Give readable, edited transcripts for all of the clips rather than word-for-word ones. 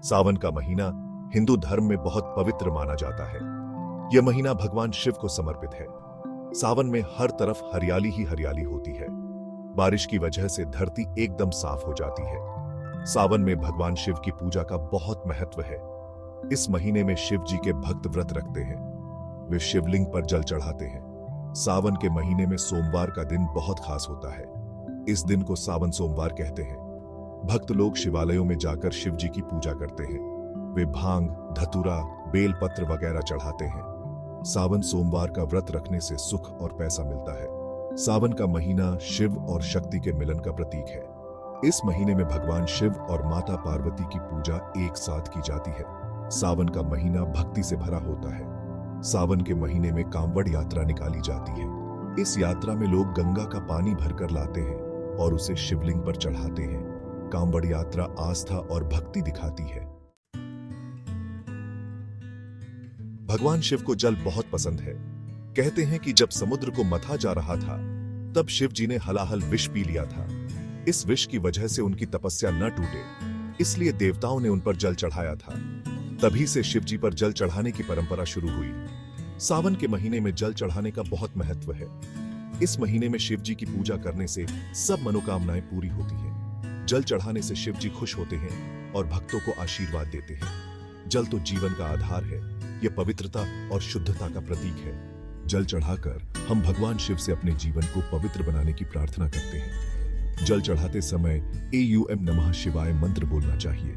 सावन का महीना हिंदू धर्म में बहुत पवित्र माना जाता है। यह महीना भगवान शिव को समर्पित है। सावन में हर तरफ हरियाली ही हरियाली होती है। बारिश की वजह से धरती एकदम साफ हो जाती है। सावन में भगवान शिव की पूजा का बहुत महत्व है। इस महीने में शिव जी के भक्त व्रत रखते हैं। वे शिवलिंग पर जल चढ़ाते हैं। सावन के महीने में सोमवार का दिन बहुत खास होता है। इस दिन को सावन सोमवार कहते हैं। भक्त लोग शिवालयों में जाकर शिव जी की पूजा करते हैं। वे भांग, धतूरा, बेलपत्र वगैरह चढ़ाते हैं। सावन सोमवार का व्रत रखने से सुख और पैसा मिलता है। सावन का महीना शिव और शक्ति के मिलन का प्रतीक है। इस महीने में भगवान शिव और माता पार्वती की पूजा एक साथ की जाती है। सावन का महीना भक्ति से भरा होता है। सावन के महीने में कांवड़ यात्रा निकाली जाती है। इस यात्रा में लोग गंगा का पानी भरकर लाते हैं और उसे शिवलिंग पर चढ़ाते हैं। कांवड़ यात्रा आस्था और भक्ति दिखाती है। भगवान शिव को जल बहुत पसंद है। कहते हैं कि जब समुद्र को मथा जा रहा था तब शिव जी ने हलाहल विष पी लिया था। इस विष की वजह से उनकी तपस्या न टूटे, इसलिए देवताओं ने उन पर जल चढ़ाया था। तभी से शिव जी पर जल चढ़ाने की परंपरा शुरू हुई। सावन के महीने में जल चढ़ाने का बहुत महत्व है। इस महीने में शिव जी की पूजा करने से सब मनोकामनाएं पूरी होती हैं। जल चढ़ाने से शिव जी खुश होते हैं और भक्तों को आशीर्वाद देते हैं। जल तो जीवन का आधार है। यह पवित्रता और शुद्धता का प्रतीक है। जल चढ़ाकर हम भगवान शिव से अपने जीवन को पवित्र बनाने की प्रार्थना करते हैं। जल चढ़ाते समय AUM नमः शिवाय मंत्र बोलना चाहिए।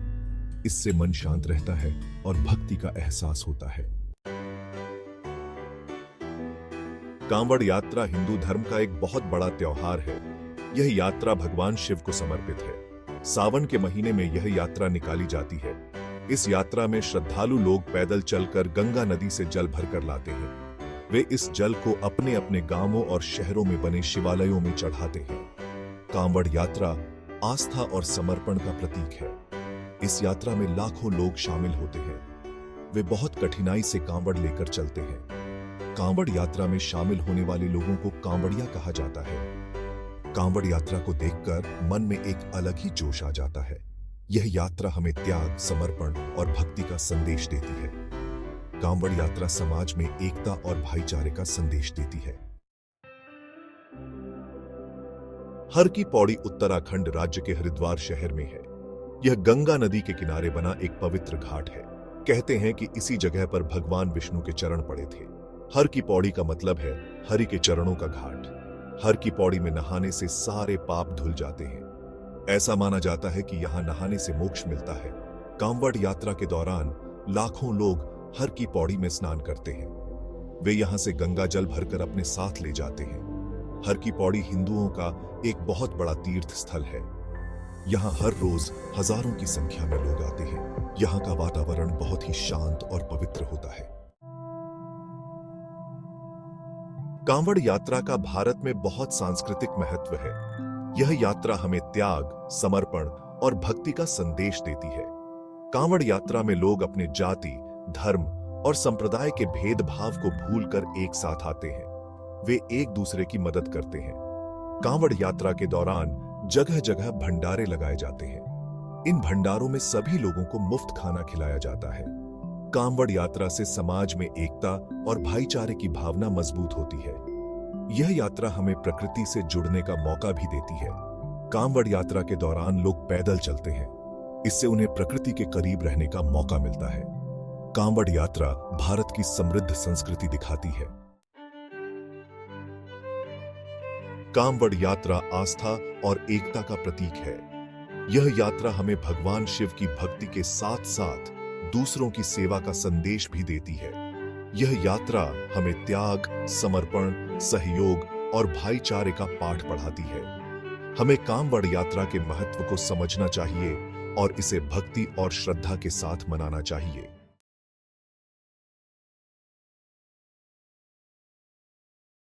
इससे मन शांत रहता है और भक्ति का एहसास होता है। कांवड़ यात्रा हिंदू धर्म का एक बहुत बड़ा त्योहार है। यह यात्रा भगवान शिव को समर्पित है। सावन के महीने में यह यात्रा निकाली जाती है। इस यात्रा में श्रद्धालु लोग पैदल चलकर गंगा नदी से जल भरकर लाते हैं। वे इस जल को अपने अपने गांवों और शहरों में बने शिवालयों में चढ़ाते हैं। कांवड़ यात्रा आस्था और समर्पण का प्रतीक है। इस यात्रा में लाखों लोग शामिल होते हैं। वे बहुत कठिनाई से कांवड़ लेकर चलते हैं। कांवड़ यात्रा में शामिल होने वाले लोगों को कांवड़िया कहा जाता है। कांवड़ यात्रा को देखकर मन में एक अलग ही जोश आ जाता है। यह यात्रा हमें त्याग, समर्पण और भक्ति का संदेश देती है। कांवड़ यात्रा समाज में एकता और भाईचारे का संदेश देती है। हर की पौड़ी उत्तराखंड राज्य के हरिद्वार शहर में है। यह गंगा नदी के किनारे बना एक पवित्र घाट है। कहते हैं कि इसी जगह पर भगवान विष्णु के चरण पड़े थे। हर की पौड़ी का मतलब है हरि के चरणों का घाट। हर की पौड़ी में नहाने से सारे पाप धुल जाते हैं। ऐसा माना जाता है कि यहाँ नहाने से मोक्ष मिलता है। कांवड़ यात्रा के दौरान लाखों लोग हर की पौड़ी में स्नान करते हैं। वे यहाँ से गंगा जल भरकर अपने साथ ले जाते हैं। हर की पौड़ी हिंदुओं का एक बहुत बड़ा तीर्थ स्थल है। यहाँ हर रोज हजारों की संख्या में लोग आते हैं। यहाँ का वातावरण बहुत ही शांत और पवित्र होता है। कांवड़ यात्रा का भारत में बहुत सांस्कृतिक महत्व है। यह यात्रा हमें त्याग, समर्पण और भक्ति का संदेश देती है। कांवड़ यात्रा में लोग अपने जाति, धर्म और संप्रदाय के भेदभाव को भूलकर एक साथ आते हैं। वे एक दूसरे की मदद करते हैं। कांवड़ यात्रा के दौरान जगह जगह भंडारे लगाए जाते हैं। इन भंडारों में सभी लोगों को मुफ्त खाना खिलाया जाता है। कांवड़ यात्रा से समाज में एकता और भाईचारे की भावना मजबूत होती है। यह यात्रा हमें प्रकृति से जुड़ने का मौका भी देती है। कांवड़ यात्रा के दौरान लोग पैदल चलते हैं। इससे उन्हें प्रकृति के करीब रहने का मौका मिलता है। कांवड़ यात्रा भारत की समृद्ध संस्कृति दिखाती है। कांवड़ यात्रा आस्था और एकता का प्रतीक है। यह यात्रा हमें भगवान शिव की भक्ति के साथ साथ दूसरों की सेवा का संदेश भी देती है। यह यात्रा हमें त्याग, समर्पण, सहयोग और भाईचारे का पाठ पढ़ाती है। हमें कांवड़ यात्रा के महत्व को समझना चाहिए और इसे भक्ति और श्रद्धा के साथ मनाना चाहिए।